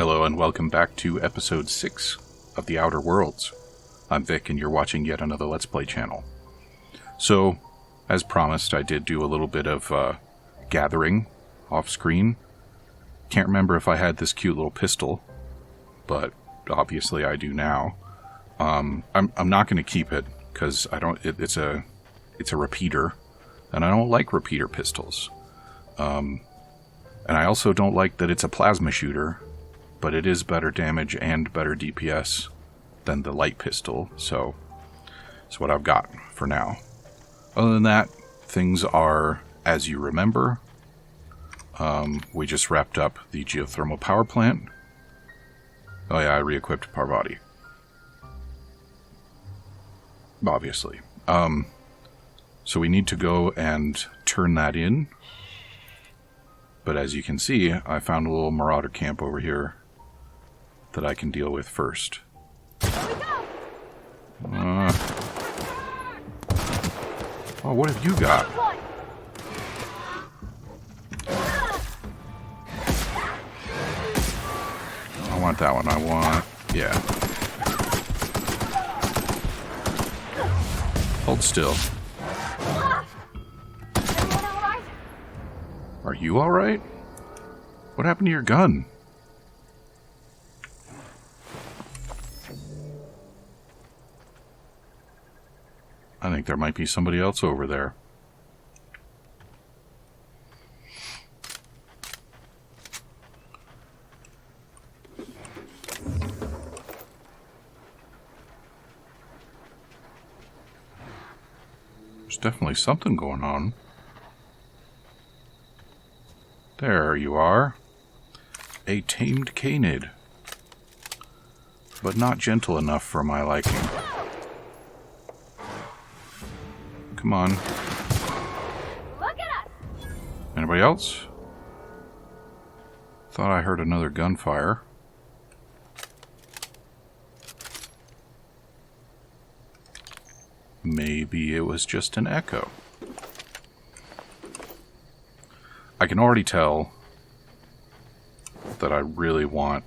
Hello and welcome back to episode 6 of The Outer Worlds. I'm Vic and you're watching yet another Let's Play channel. So, as promised, I did do a little bit of gathering off screen. Can't remember if I had this cute little pistol, but obviously I do now. I'm not going to keep it because I don't. It's a repeater, and I don't like repeater pistols. And I also don't like that it's a plasma shooter, but it is better damage and better DPS than the light pistol, so it's what I've got for now. Other than that, things are as you remember. We just wrapped up the geothermal power plant. Oh yeah, I re-equipped Parvati. Obviously. So we need to go and turn that in. But as you can see, I found a little marauder camp over here that I can deal with first. Oh, what have you got? I want that one. Yeah. Hold still. Are you alright? What happened to your gun? I think there might be somebody else over there. There's definitely something going on. There you are. A tamed canid. But not gentle enough for my liking. Come on. Look at us. Anybody else? Thought I heard another gunfire. Maybe it was just an echo. I can already tell that I really want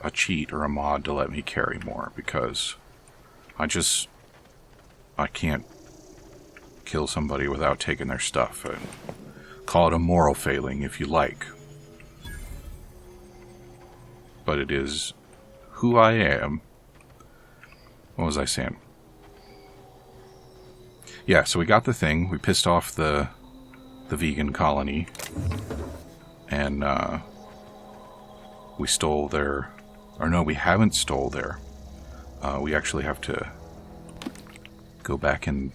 a cheat or a mod to let me carry more, because I can't kill somebody without taking their stuff. And call it a moral failing if you like. But it is who I am. What was I saying? Yeah, so we got the thing. We pissed off the vegan colony, and we stole their, or no, we haven't stole their, we actually have to go back and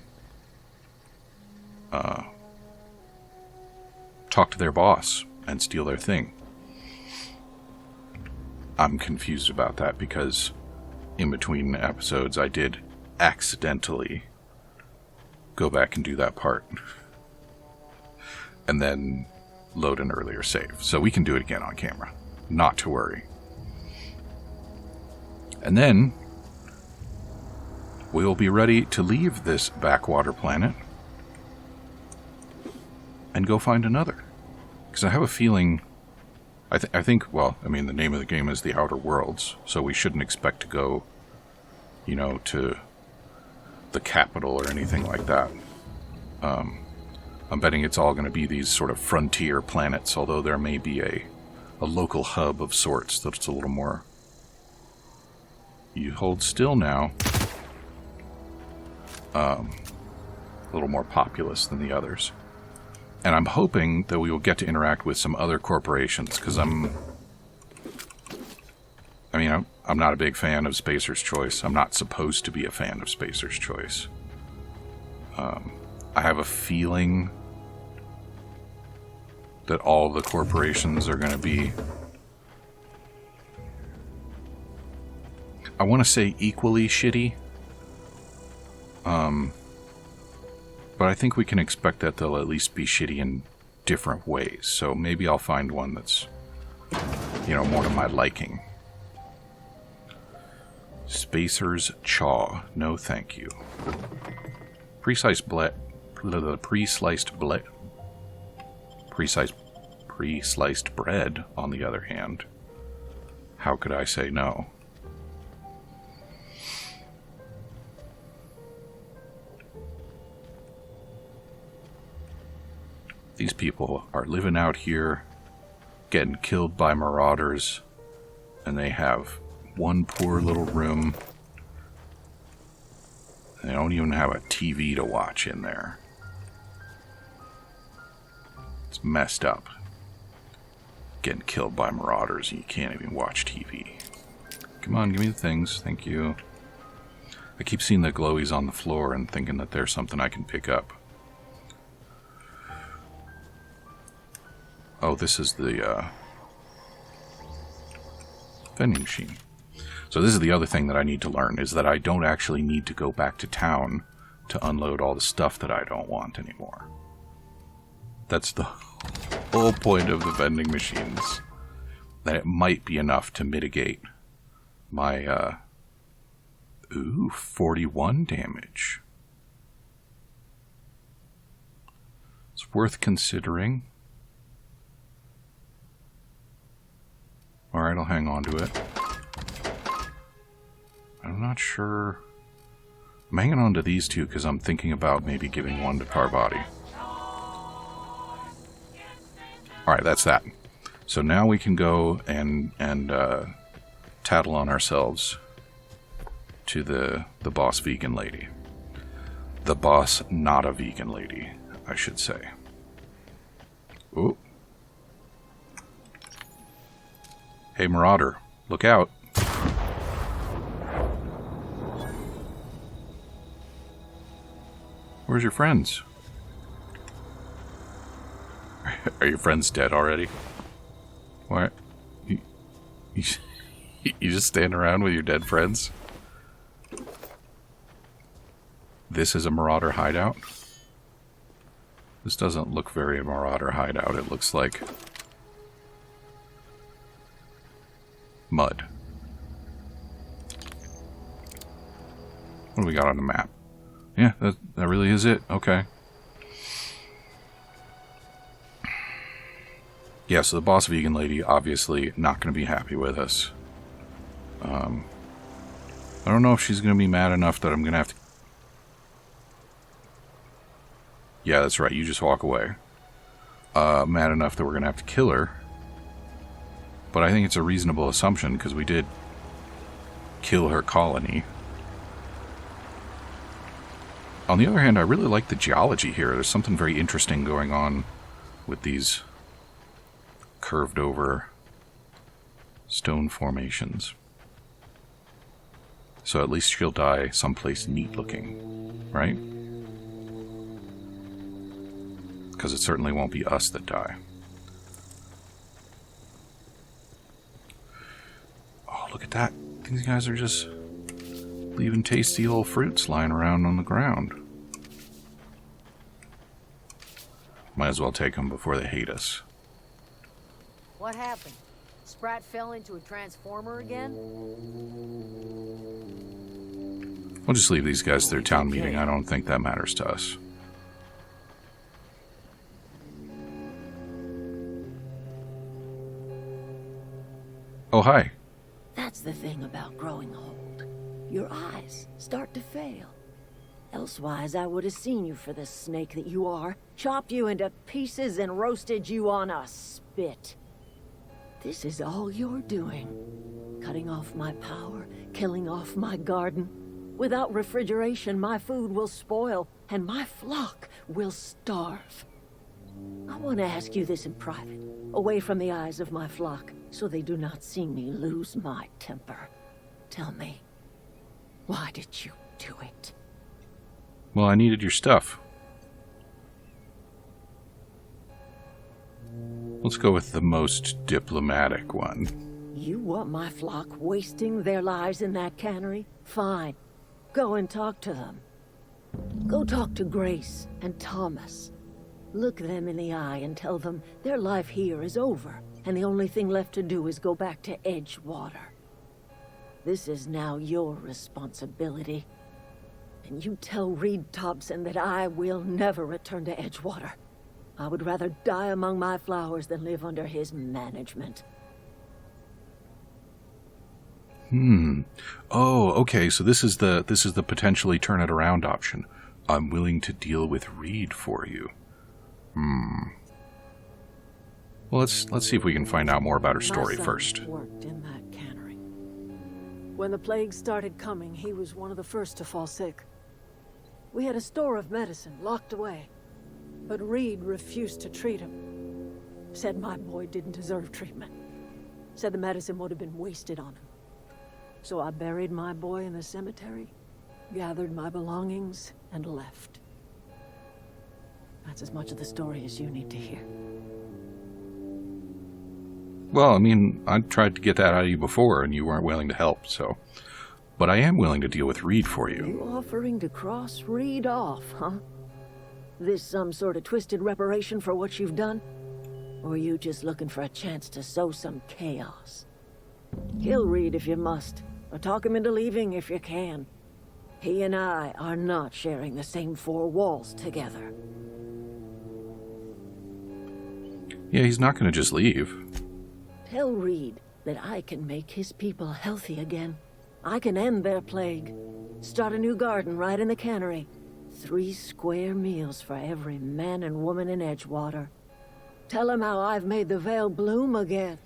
talk to their boss and steal their thing. I'm confused about that because in between episodes I did accidentally go back and do that part. And then load an earlier save. So we can do it again on camera. Not to worry. And then we'll be ready to leave this backwater planet and go find another. Because I have a feeling... I think, well, I mean, the name of the game is The Outer Worlds, so we shouldn't expect to go, you know, to the capital or anything like that. I'm betting it's all going to be these sort of frontier planets, although there may be a local hub of sorts that's a little more... You hold still now. A little more populous than the others. And I'm hoping that we will get to interact with some other corporations, because I'm not a big fan of Spacer's Choice. I'm not supposed to be a fan of Spacer's Choice. I have a feeling that all the corporations are going to be, I want to say equally shitty. But I think we can expect that they'll at least be shitty in different ways. So maybe I'll find one that's, you know, more to my liking. Spacer's Chaw. No thank you. Pre-sliced bread, on the other hand, how could I say no? These people are living out here, getting killed by marauders, and they have one poor little room. They don't even have a TV to watch in there. It's messed up. Getting killed by marauders and you can't even watch TV. Come on, give me the things. Thank you. I keep seeing the glowies on the floor and thinking that there's something I can pick up. Oh, this is the vending machine. So this is the other thing that I need to learn, is that I don't actually need to go back to town to unload all the stuff that I don't want anymore. That's the whole point of the vending machines. That it might be enough to mitigate my, 41 damage. It's worth considering. Alright, I'll hang on to it. I'm not sure. I'm hanging on to these two because I'm thinking about maybe giving one to Parvati. Alright, that's that. So now we can go and tattle on ourselves to the boss vegan lady. The boss not a vegan lady, I should say. Ooh. Hey, Marauder, look out. Where's your friends? Are your friends dead already? What? You just stand around with your dead friends? This is a Marauder hideout? This doesn't look very a Marauder hideout. It looks like mud. What do we got on the map? Yeah, that really is it. Okay. Yeah, so the boss vegan lady, obviously not going to be happy with us. I don't know if she's going to be mad enough that I'm going to have to... Yeah, that's right. You just walk away. Mad enough that we're going to have to kill her. But I think it's a reasonable assumption, because we did kill her colony. On the other hand, I really like the geology here. There's something very interesting going on with these curved over stone formations. So at least she'll die someplace neat looking, right? Because it certainly won't be us that die. Oh, look at that. These guys are just leaving tasty little fruits lying around on the ground. Might as well take them before they hate us. What happened? Sprat fell into a transformer again? We'll just leave these guys to their town meeting. I don't think that matters to us. Oh, hi. That's the thing about growing old. Your eyes start to fail. Elsewise, I would have seen you for the snake that you are, chopped you into pieces and roasted you on a spit. This is all you're doing. Cutting off my power, killing off my garden. Without refrigeration, my food will spoil, and my flock will starve. I want to ask you this in private, away from the eyes of my flock, so they do not see me lose my temper. Tell me, why did you do it? Well, I needed your stuff. Let's go with the most diplomatic one. You want my flock wasting their lives in that cannery? Fine. Go and talk to them. Go talk to Grace and Thomas. Look them in the eye and tell them their life here is over, and the only thing left to do is go back to Edgewater. This is now your responsibility. And you tell Reed Thompson that I will never return to Edgewater. I would rather die among my flowers than live under his management. Oh, okay, so this is the potentially turn it around option. I'm willing to deal with Reed for you. Well, let's see if we can find out more about her story My son first. worked in that cannery. When the plague started coming, he was one of the first to fall sick. We had a store of medicine locked away, but Reed refused to treat him. Said my boy didn't deserve treatment. Said the medicine would have been wasted on him. So I buried my boy in the cemetery, gathered my belongings, and left. That's as much of the story as you need to hear. Well, I mean, I tried to get that out of you before, and you weren't willing to help, so... But I am willing to deal with Reed for you. You offering to cross Reed off, huh? This some sort of twisted reparation for what you've done? Or are you just looking for a chance to sow some chaos? Kill Reed if you must, or talk him into leaving if you can. He and I are not sharing the same four walls together. Yeah, he's not going to just leave. Tell Reed that I can make his people healthy again. I can end their plague. Start a new garden right in the cannery. 3 square meals for every man and woman in Edgewater. Tell him how I've made the Vale bloom again.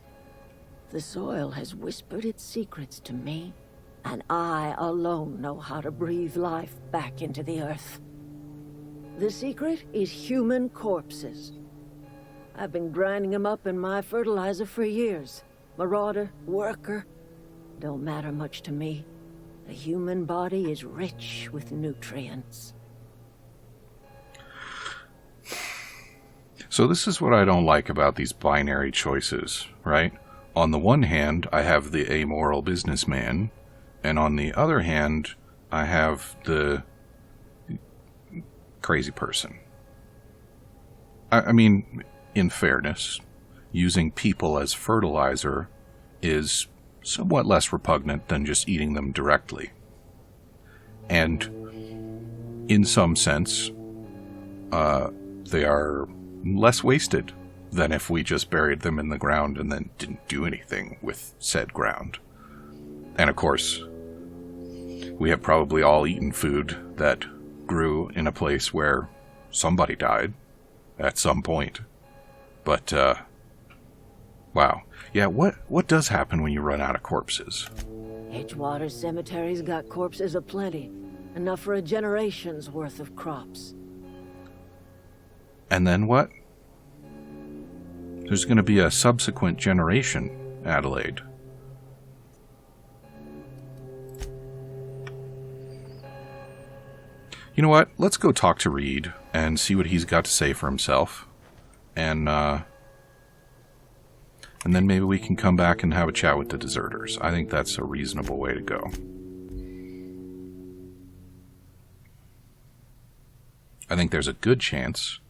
The soil has whispered its secrets to me, and I alone know how to breathe life back into the earth. The secret is human corpses. I've been grinding them up in my fertilizer for years. Marauder, worker, don't matter much to me. The human body is rich with nutrients. So this is what I don't like about these binary choices, right? On the one hand, I have the amoral businessman, and on the other hand, I have the crazy person. I mean, in fairness, using people as fertilizer is somewhat less repugnant than just eating them directly. And in some sense, they are less wasted than if we just buried them in the ground and then didn't do anything with said ground. And of course, we have probably all eaten food that grew in a place where somebody died at some point. But, wow. Yeah, what does happen when you run out of corpses? Edgewater Cemetery's got corpses aplenty. Enough for a generation's worth of crops. And then what? There's going to be a subsequent generation, Adelaide. You know what? Let's go talk to Reed and see what he's got to say for himself. And then maybe we can come back and have a chat with the deserters. I think that's a reasonable way to go. I think there's a good chance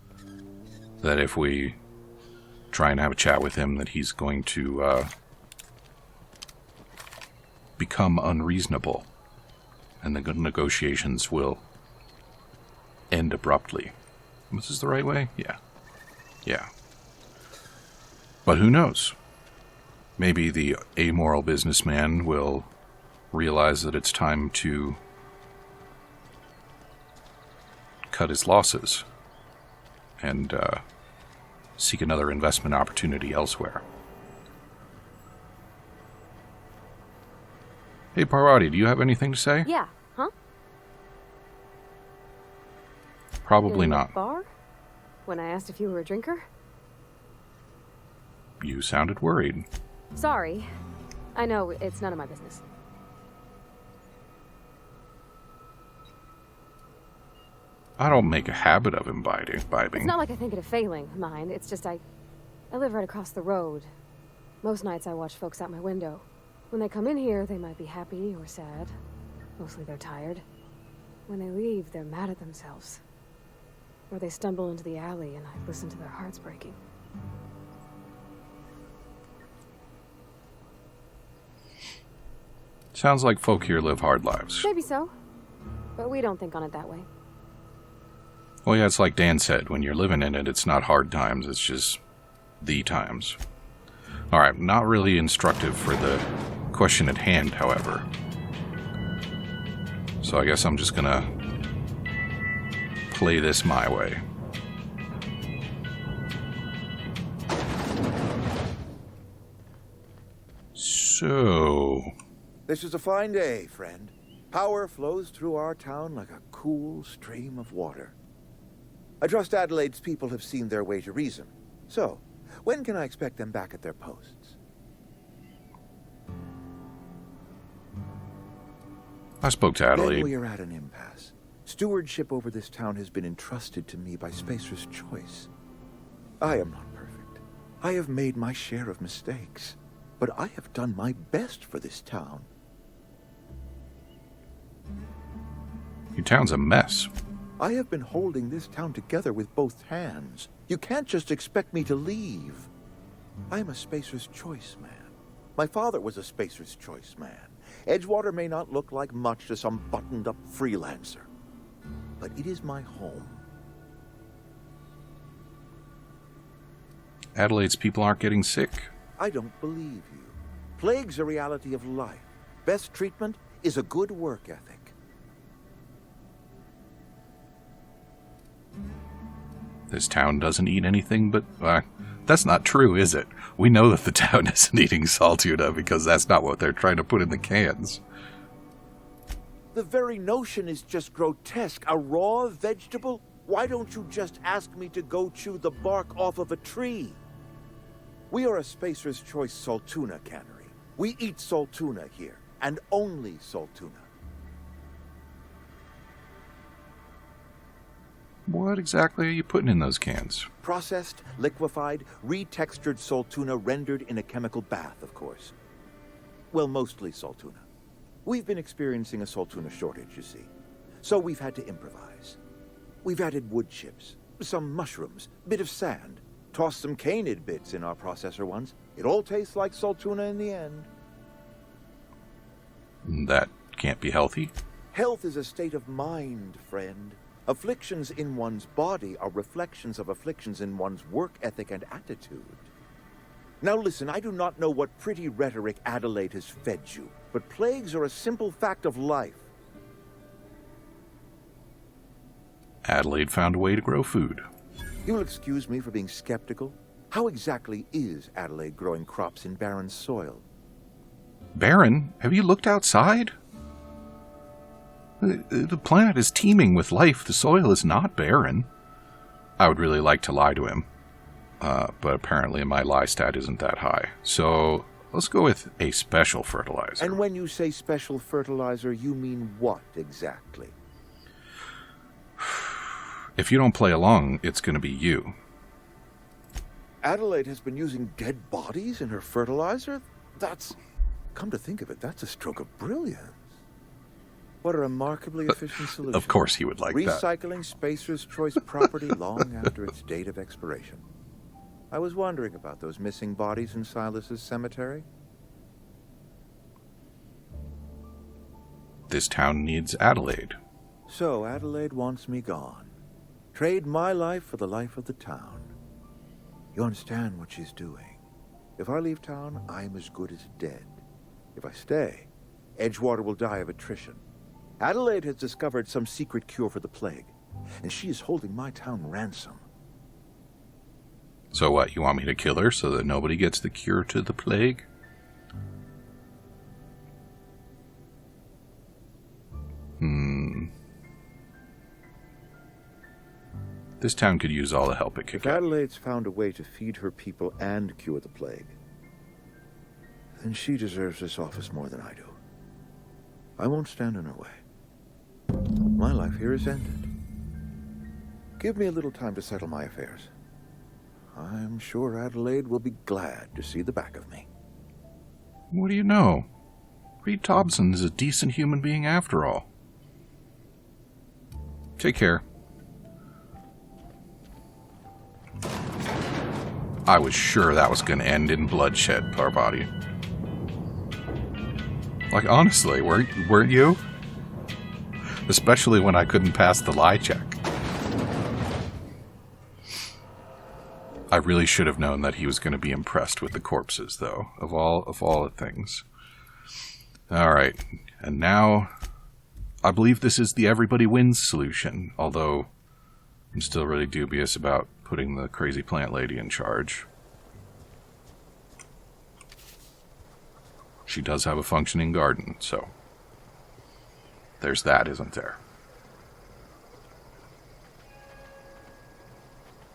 that if we try and have a chat with him, that he's going to become unreasonable, and the negotiations will end abruptly. Was this the right way? Yeah. Yeah. But who knows? Maybe the amoral businessman will realize that it's time to cut his losses and seek another investment opportunity elsewhere. Hey, Parvati, do you have anything to say? Yeah, huh? Probably In the not. bar? When I asked if you were a drinker? You sounded worried. Sorry. I know, it's none of my business. I don't make a habit of imbibing. It's not like I think it a failing, mind. It's just I live right across the road. Most nights I watch folks out my window. When they come in here, they might be happy or sad. Mostly they're tired. When they leave, they're mad at themselves. Or they stumble into the alley and I listen to their hearts breaking. Sounds like folk here live hard lives. Maybe so. But we don't think on it that way. Well, yeah, it's like Dan said, when you're living in it, it's not hard times, it's just the times. Alright, not really instructive for the question at hand, however. So I guess I'm just gonna play this my way. So... This is a fine day, friend. Power flows through our town like a cool stream of water. I trust Adelaide's people have seen their way to reason. So, when can I expect them back at their posts? I spoke to Adelaide. Then we are at an impasse. Stewardship over this town has been entrusted to me by Spacer's Choice. I am not perfect. I have made my share of mistakes. But I have done my best for this town. Your town's a mess. I have been holding this town together with both hands. You can't just expect me to leave. I am a Spacer's Choice man. My father was a Spacer's Choice man. Edgewater may not look like much to some buttoned-up freelancer, but it is my home. Adelaide's people aren't getting sick. I don't believe you. Plague's a reality of life. Best treatment is a good work ethic. This town doesn't eat anything but... that's not true, is it? We know that the town isn't eating salt tuna because that's not what they're trying to put in the cans. The very notion is just grotesque. A raw vegetable? Why don't you just ask me to go chew the bark off of a tree? We are a Spacer's Choice salt tuna cannery. We eat salt tuna here, and only salt tuna. What exactly are you putting in those cans? Processed, liquefied, retextured salt tuna rendered in a chemical bath, of course. Well, mostly salt tuna. We've been experiencing a salt tuna shortage, you see. So we've had to improvise. We've added wood chips, some mushrooms, bit of sand, tossed some canid bits in our processor once. It all tastes like salt tuna in the end. That can't be healthy. Health is a state of mind, friend. Afflictions in one's body are reflections of afflictions in one's work ethic and attitude. Now listen, I do not know what pretty rhetoric Adelaide has fed you, but plagues are a simple fact of life. Adelaide found a way to grow food. You'll excuse me for being skeptical. How exactly is Adelaide growing crops in barren soil? Barren? Have you looked outside? The planet is teeming with life. The soil is not barren. I would really like to lie to him. But apparently my lie stat isn't that high. So let's go with a special fertilizer. And when you say special fertilizer, you mean what exactly? If you don't play along, it's going to be you. Adelaide has been using dead bodies in her fertilizer? That's... Come to think of it, that's a stroke of brilliance. What a remarkably efficient solution. Of course he would like that. Recycling Spacer's Choice property long after its date of expiration. I was wondering about those missing bodies in Silas's cemetery. This town needs Adelaide. So Adelaide wants me gone. Trade my life for the life of the town. You understand what she's doing. If I leave town, I'm as good as dead. If I stay, Edgewater will die of attrition. Adelaide has discovered some secret cure for the plague, and she is holding my town ransom. So what, you want me to kill her so that nobody gets the cure to the plague? This town could use all the help it could If get. Adelaide's found a way to feed her people and cure the plague, then she deserves this office more than I do. I won't stand in her way. My life here is ended. Give me a little time to settle my affairs. I'm sure Adelaide will be glad to see the back of me. What do you know? Reed Thompson is a decent human being after all. Take care. I was sure that was going to end in bloodshed, poor body. Like, honestly, weren't you? Especially when I couldn't pass the lie check. I really should have known that he was going to be impressed with the corpses, though, of all the things. Alright, and now I believe this is the everybody wins solution, although I'm still really dubious about putting the crazy plant lady in charge. She does have a functioning garden, so there's that, isn't there?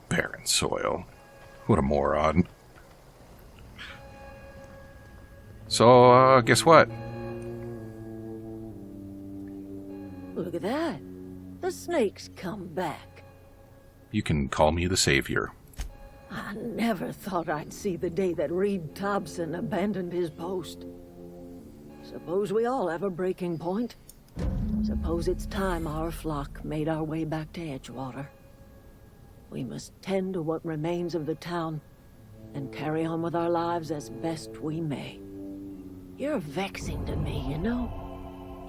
Barren soil. What a moron. So, guess what? Look at that. The snake's come back. You can call me the savior. I never thought I'd see the day that Reed Thompson abandoned his post. Suppose we all have a breaking point. Suppose it's time our flock made our way back to Edgewater. We must tend to what remains of the town and carry on with our lives as best we may. You're vexing to me, you know?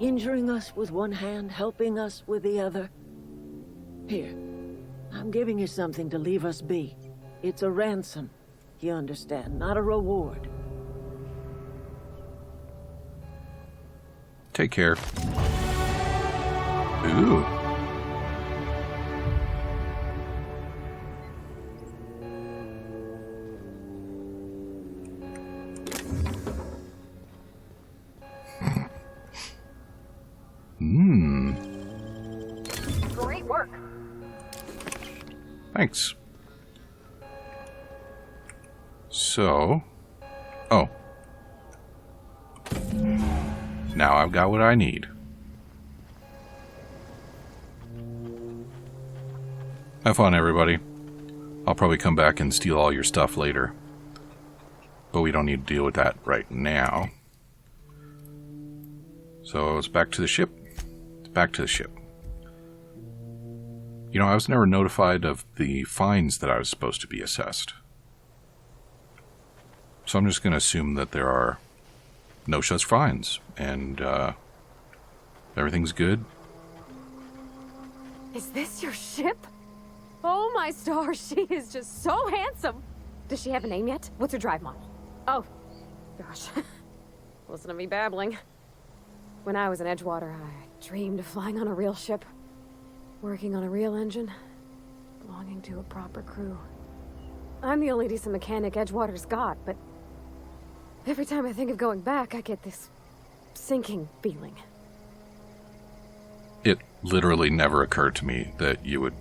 Injuring us with one hand, helping us with the other. Here, I'm giving you something to leave us be. It's a ransom, you understand, not a reward. Take care. Ooh. Great work. Thanks. So... Oh. Now I've got what I need. Have fun, everybody. I'll probably come back and steal all your stuff later. But we don't need to deal with that right now. So it's back to the ship. It's back to the ship. You know, I was never notified of the fines that I was supposed to be assessed. So I'm just going to assume that there are no such fines, and everything's good. Is this your ship? Oh my stars, she is just so handsome. Does she have a name yet? What's her drive model? Oh, gosh. Listen to me babbling. When I was in Edgewater, I dreamed of flying on a real ship, working on a real engine, belonging to a proper crew. I'm the only decent mechanic Edgewater's got, but every time I think of going back, I get this sinking feeling. It literally never occurred to me that you would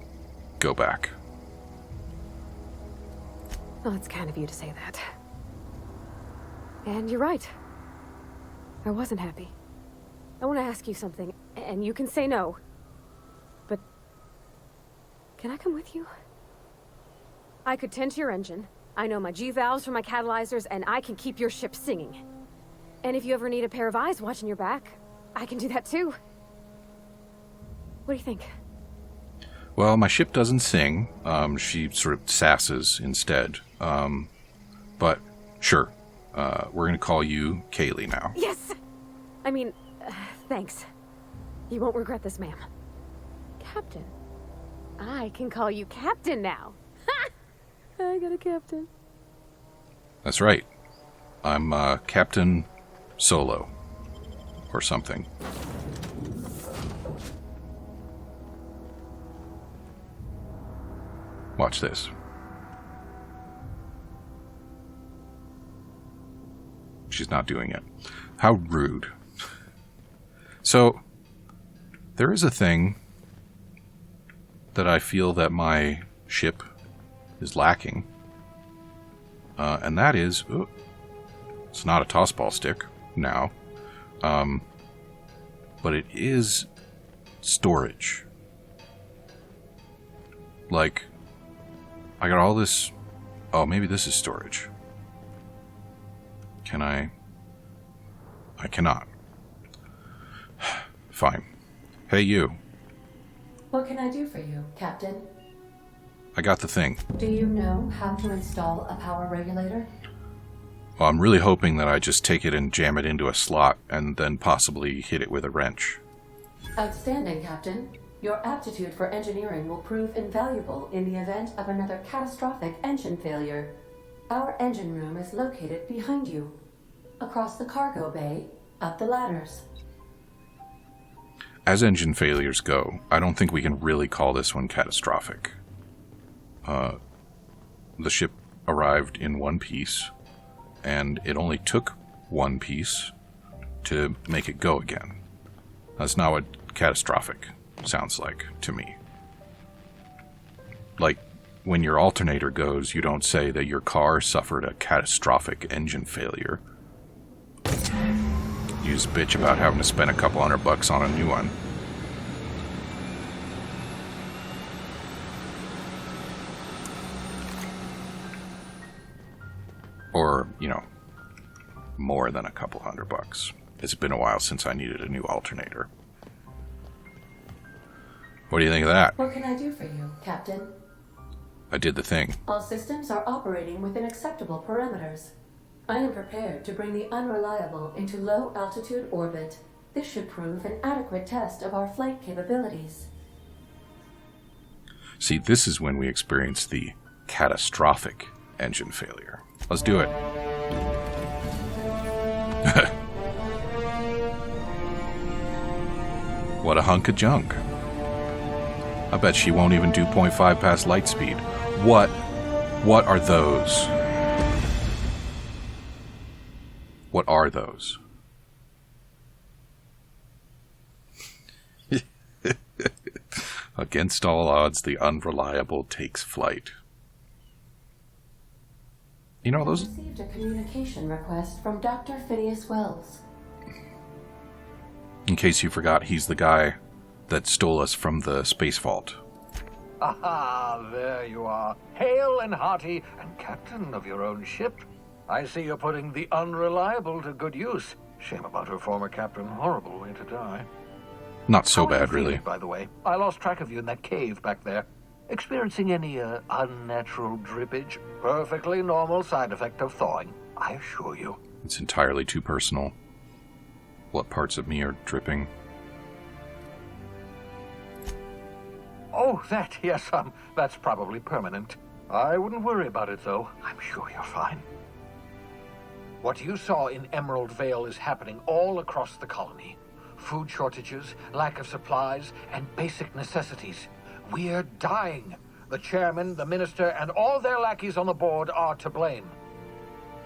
go back. Well, it's kind of you to say that. And you're right. I wasn't happy. I want to ask you something, and you can say no. But can I come with you? I could tend to your engine. I know my G-valves from my catalyzers, and I can keep your ship singing. And if you ever need a pair of eyes watching your back, I can do that too. What do you think? Well, my ship doesn't sing. She sort of sasses instead. But sure, we're going to call you Kaylee now. Yes! I mean, thanks. You won't regret this, ma'am. Captain. I can call you Captain now. Ha! I got a captain. That's right. I'm Captain Solo. Or something. Watch this. She's not doing it. How rude. So, there is a thing that I feel that my ship is lacking. And that is... Ooh, it's not a tossball stick now. But it is storage. Like, I got all this... Oh, maybe this is storage. Can I... I cannot. Fine. Hey, you. What can I do for you, Captain? I got the thing. Do you know how to install a power regulator? Well, I'm really hoping that I just take it and jam it into a slot and then possibly hit it with a wrench. Outstanding, Captain. Your aptitude for engineering will prove invaluable in the event of another catastrophic engine failure. Our engine room is located behind you. Across the cargo bay, Up the ladders. As engine failures go, I don't think we can really call this one catastrophic. The ship arrived in one piece, and it only took one piece to make it go again. That's not what catastrophic sounds like to me. Like, when your alternator goes, you don't say that your car suffered a catastrophic engine failure. You just bitch about having to spend a couple $100 on a new one. Or, you know, more than a couple $100. It's been a while since I needed a new alternator. What do you think of that? What can I do for you, Captain? I did the thing. All systems are operating within acceptable parameters. I am prepared to bring the Unreliable into low-altitude orbit. This should prove an adequate test of our flight capabilities. See, this is when we experience the catastrophic engine failure. Let's do it. What a hunk of junk. I bet she won't even do 0.5 past light speed. What are those? What are those? Against all odds, the Unreliable takes flight. You know, those... I received a communication request from Dr. Phineas Wells. In case you forgot, he's the guy that stole us from the space vault. Aha, there you are. Hail and hearty, and captain of your own ship. I see you're putting the Unreliable to good use. Shame about her former captain. Horrible way to die. Not so How are you bad, really. feeling, by the way? I lost track of you in that cave back there. Experiencing any unnatural drippage? Perfectly normal side effect of thawing, I assure you. It's entirely too personal. What parts of me are dripping? Oh, that, yes, that's probably permanent. I wouldn't worry about it, though. I'm sure you're fine. What you saw in Emerald Vale is happening all across the colony. Food shortages, lack of supplies, and basic necessities. We're dying. The chairman, the minister, and all their lackeys on the board are to blame.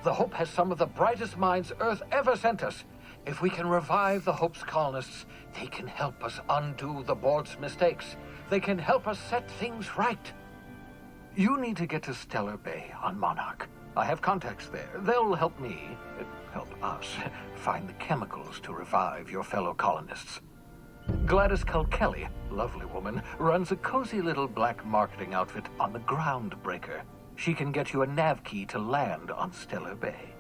The Hope has some of the brightest minds Earth ever sent us. If we can revive the Hope's colonists, they can help us undo the board's mistakes. They can help us set things right. You need to get to Stellar Bay on Monarch. I have contacts there. They'll help us, find the chemicals to revive your fellow colonists. Gladys Kelly, lovely woman, runs a cozy little black marketing outfit on the Groundbreaker. She can get you a nav key to land on Stellar Bay.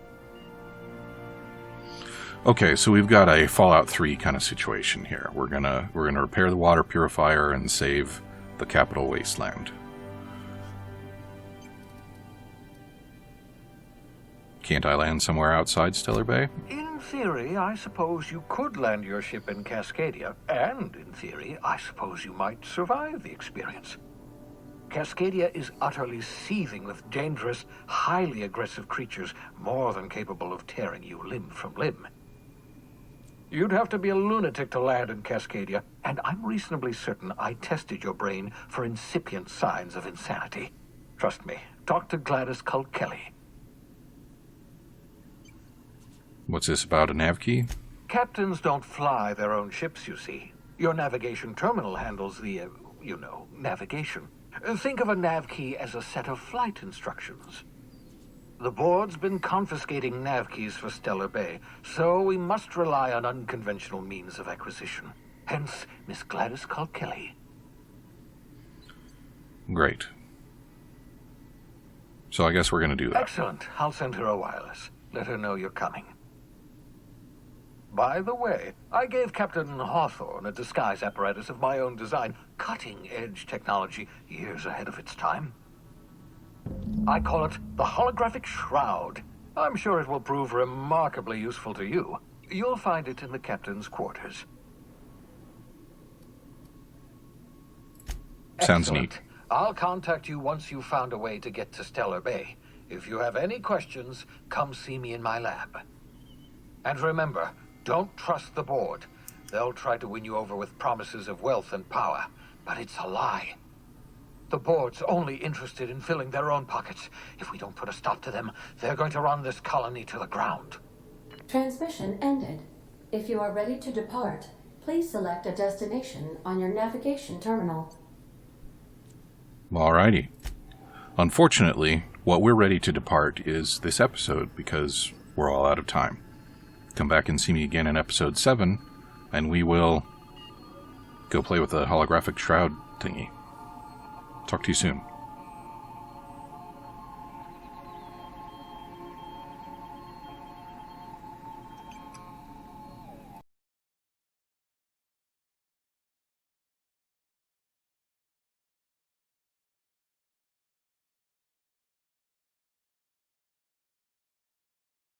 Okay, so we've got a Fallout 3 kind of situation here. We're gonna repair the water purifier and save the capital wasteland. Can't I land somewhere outside Stellar Bay? In theory, I suppose you could land your ship in Cascadia, and in theory, I suppose you might survive the experience. Cascadia is utterly seething with dangerous, highly aggressive creatures, more than capable of tearing you limb from limb. You'd have to be a lunatic to land in Cascadia, and I'm reasonably certain I tested your brain for incipient signs of insanity. Trust me, talk to Gladys Kelly. What's this about a nav key? Captains don't fly their own ships, you see. Your navigation terminal handles the, navigation. Think of a nav key as a set of flight instructions. The board's been confiscating nav keys for Stellar Bay, so we must rely on unconventional means of acquisition. Hence, Miss Gladys Kelly. Great. So I guess we're going to do that. Excellent. I'll send her a wireless. Let her know you're coming. By the way, I gave Captain Hawthorne a disguise apparatus of my own design, cutting-edge technology, years ahead of its time. I call it the Holographic Shroud. I'm sure it will prove remarkably useful to you. You'll find it in the captain's quarters. Sounds Excellent. neat. I'll contact you once you've found a way to get to Stellar Bay. If you have any questions, come see me in my lab. And remember, Don't trust the board. They'll try to win you over with promises of wealth and power, but it's a lie. The board's only interested in filling their own pockets. If we don't put a stop to them, they're going to run this colony to the ground. Transmission ended. If you are ready to depart, please select a destination on your navigation terminal. Alrighty. Unfortunately, what we're ready to depart is this episode because we're all out of time. Come back and see me again in episode 7, and we will go play with the holographic shroud thingy. Talk to you soon.